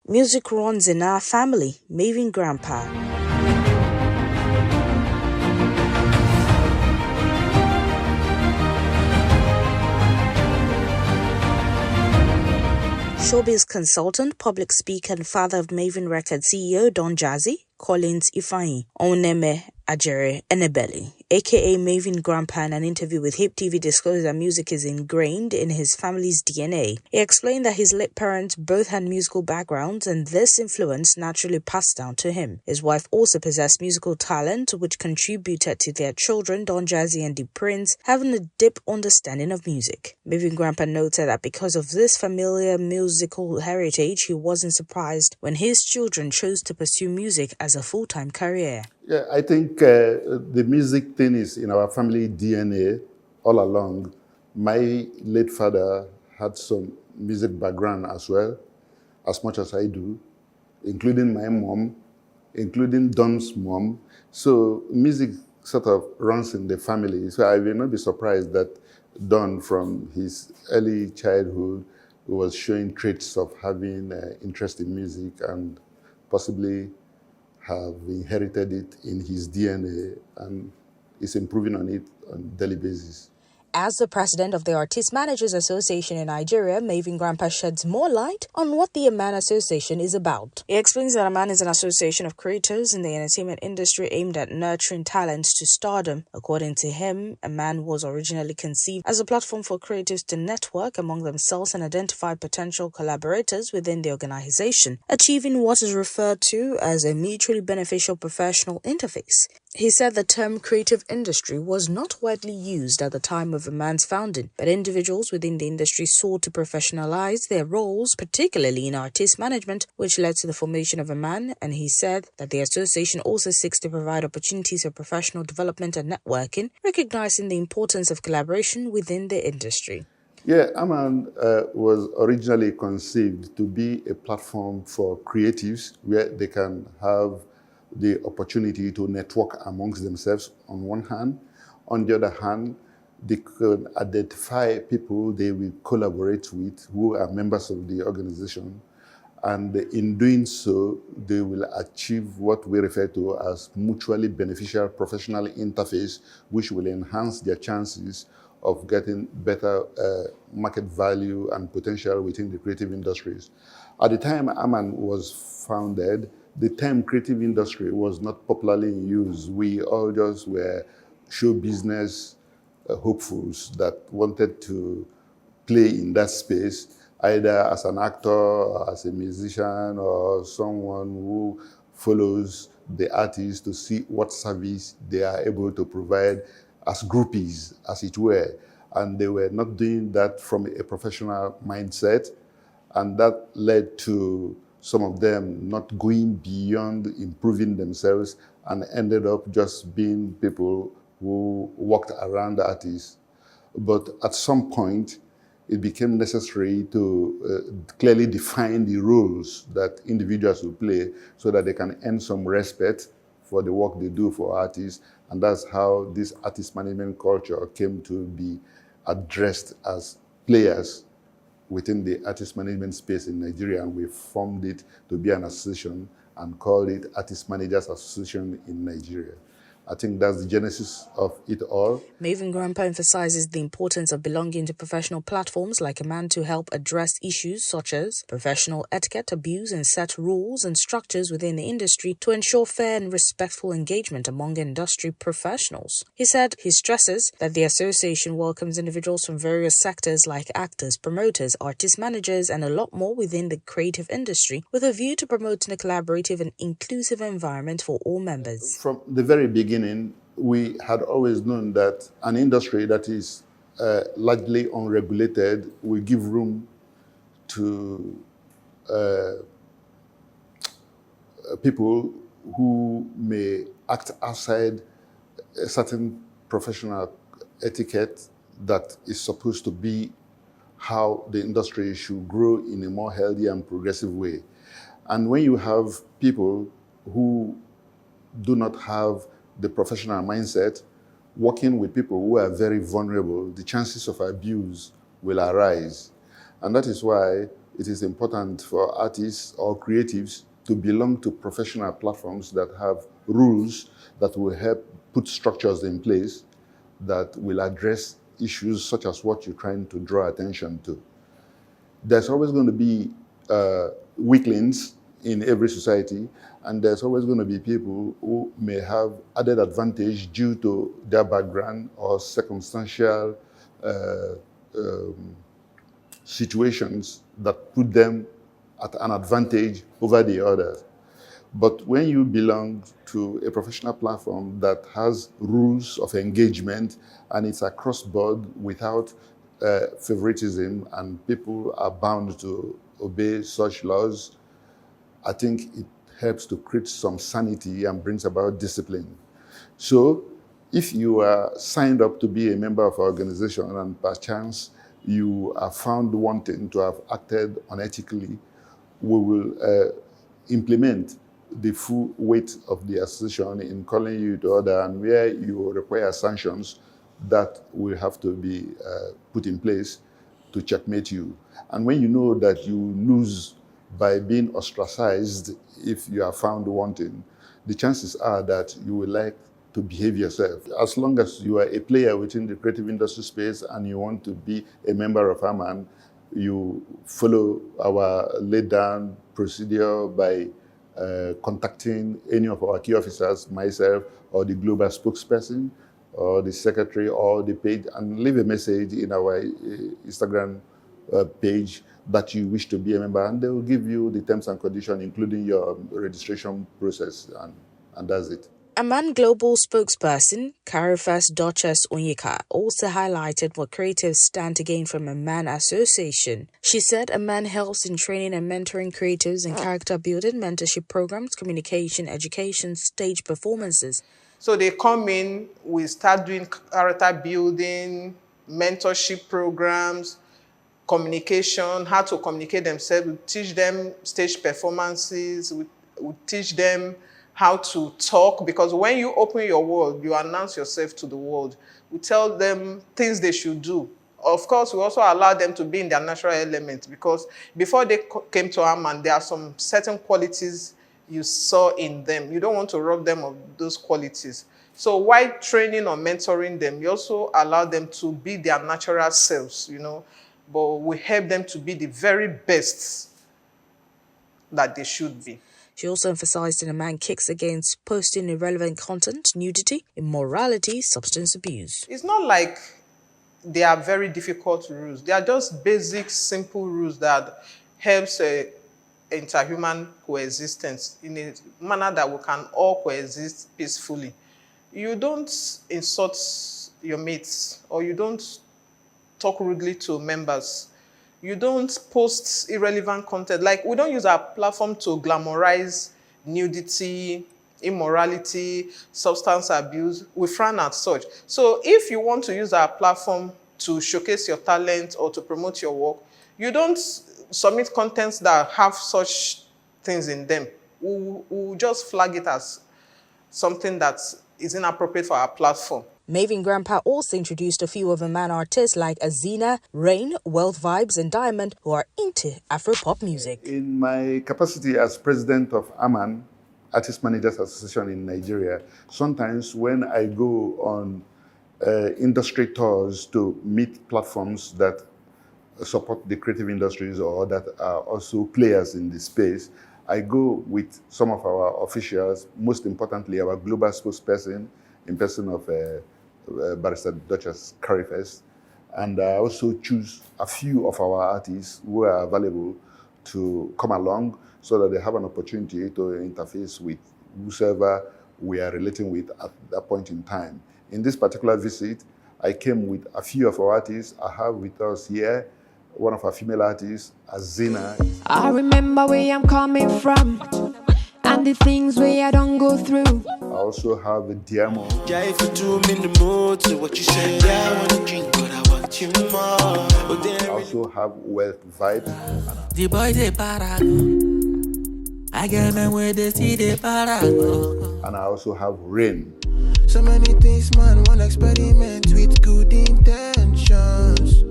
Music runs in our family, Mavin Grandpa. Showbiz consultant, public speaker and father of Mavin Records CEO Don Jazzy, Collins Ifeanyi Onwuneme Ajereh Enebeli, aka Mavin Grandpa, in an interview with HipTV disclosed that music is ingrained in his family's DNA. He explained that his late parents both had musical backgrounds and this influence naturally passed down to him. His wife also possessed musical talent which contributed to their children, Don Jazzy and the Prince, having a deep understanding of music. Mavin Grandpa noted that because of this familiar musical heritage, he wasn't surprised when his children chose to pursue music as a full-time career. Yeah, I think the music thing is in our family DNA all along. My late father had some music background as well, as much as I do, including my mom, including Don's mom. So music sort of runs in the family. So I will not be surprised that Don, from his early childhood, was showing traits of having interest in music and possibly have inherited it in his DNA and is improving on it on a daily basis. As the president of the Artiste Managers Association in Nigeria, Mavin Grandpa sheds more light on what the AMAN Association is about. He explains that AMAN is an association of creators in the entertainment industry aimed at nurturing talents to stardom. According to him, AMAN was originally conceived as a platform for creatives to network among themselves and identify potential collaborators within the organization, achieving what is referred to as a mutually beneficial professional interface. He said the term creative industry was not widely used at the time of AMAN's founding, but individuals within the industry sought to professionalize their roles, particularly in artist management, which led to the formation of AMAN, and he said that the association also seeks to provide opportunities for professional development and networking, recognizing the importance of collaboration within the industry. Yeah, AMAN was originally conceived to be a platform for creatives where they can have the opportunity to network amongst themselves on one hand. On the other hand, they could identify people they will collaborate with who are members of the organization. And in doing so, they will achieve what we refer to as mutually beneficial professional interface, which will enhance their chances of getting better market value and potential within the creative industries. At the time AMAN was founded, the term creative industry was not popularly in use. We all just were show business hopefuls that wanted to play in that space, either as an actor, or as a musician, or someone who follows the artist to see what service they are able to provide as groupies, as it were. And they were not doing that from a professional mindset. And that led to some of them not going beyond improving themselves and ended up just being people who walked around the artists. But at some point, it became necessary to clearly define the roles that individuals will play so that they can earn some respect for the work they do for artists. And that's how this artist management culture came to be addressed as players within the artist management space in Nigeria, and we formed it to be an association and called it Artiste Managers Association in Nigeria. I think that's the genesis of it all. Mavin Grandpa emphasizes the importance of belonging to professional platforms like AMAN to help address issues such as professional etiquette, abuse, and set rules and structures within the industry to ensure fair and respectful engagement among industry professionals. He said he stresses that the association welcomes individuals from various sectors like actors, promoters, artist managers, and a lot more within the creative industry with a view to promoting a collaborative and inclusive environment for all members. From the very beginning, we had always known that an industry that is largely unregulated will give room to people who may act outside a certain professional etiquette that is supposed to be how the industry should grow in a more healthy and progressive way. And when you have people who do not have the professional mindset, working with people who are very vulnerable, the chances of abuse will arise. And that is why it is important for artists or creatives to belong to professional platforms that have rules that will help put structures in place that will address issues such as what you're trying to draw attention to. There's always going to be weaklings in every society, and there's always going to be people who may have added advantage due to their background or circumstantial situations that put them at an advantage over the others. But when you belong to a professional platform that has rules of engagement and it's across board without favoritism and people are bound to obey such laws, I think it helps to create some sanity and brings about discipline. So if you are signed up to be a member of our organization and perchance you are found wanting to have acted unethically, we will implement the full weight of the association in calling you to order, and where you require sanctions that will have to be put in place to checkmate you. And when you know that you lose by being ostracized if you are found wanting, the chances are that you will like to behave yourself. As long as you are a player within the creative industry space and you want to be a member of AMAN, you follow our laid down procedure by contacting any of our key officers, myself, or the global spokesperson, or the secretary, or the page, and leave a message in our Instagram page that you wish to be a member, and they will give you the terms and conditions, including your registration process, and that's it. AMAN Global spokesperson Karifest Duchess Onyekaah also highlighted what creatives stand to gain from AMAN Association. She said AMAN helps in training and mentoring creatives in character building, mentorship programs, communication, education, stage performances. So they come in, we start doing character building, mentorship programs, communication, how to communicate themselves. We teach them stage performances, we teach them how to talk, because when you open your world, you announce yourself to the world. We tell them things they should do. Of course, we also allow them to be in their natural element, because before they came to AMAN, there are some certain qualities you saw in them. You don't want to rob them of those qualities. So while training or mentoring them, you also allow them to be their natural selves, you know, but we help them to be the very best that they should be. She also emphasized that AMAN kicks against posting irrelevant content, nudity, immorality, substance abuse. It's not like they are very difficult rules. They are just basic, simple rules that helps interhuman coexistence in a manner that we can all coexist peacefully. You don't insult your mates, or you don't talk rudely to members. You don't post irrelevant content. Like, we don't use our platform to glamorize nudity, immorality, substance abuse. We frown at such. So if you want to use our platform to showcase your talent or to promote your work, you don't submit contents that have such things in them. We'll just flag it as something that is inappropriate for our platform. Mavin Grandpa also introduced a few of AMAN artists like Azina, Rain, Wealth Vibes, and Diamond, who are into Afro-pop music. In my capacity as president of AMAN, Artiste Managers Association in Nigeria, sometimes when I go on industry tours to meet platforms that support the creative industries or that are also players in the space, I go with some of our officials, most importantly our global spokesperson in person of Barrister Duchess Karifest, and I also choose a few of our artists who are available to come along so that they have an opportunity to interface with whoever we are relating with at that point in time. In this particular visit, I came with a few of our artists. I have with us here one of our female artists, Azina. I remember where I'm coming from and the things where I don't go through. I also have Diamo. Yeah, if you do me in the mood to what you say, yeah, I want to drink, but I want you more. I also have Wealth Vibes. The boy they parago. I get them where they see the parago. And I also have Rain. So many things, man, one experiment with good intentions.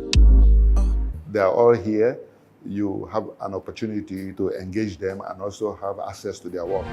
They are all here you have an opportunity to engage them and also have access to their work.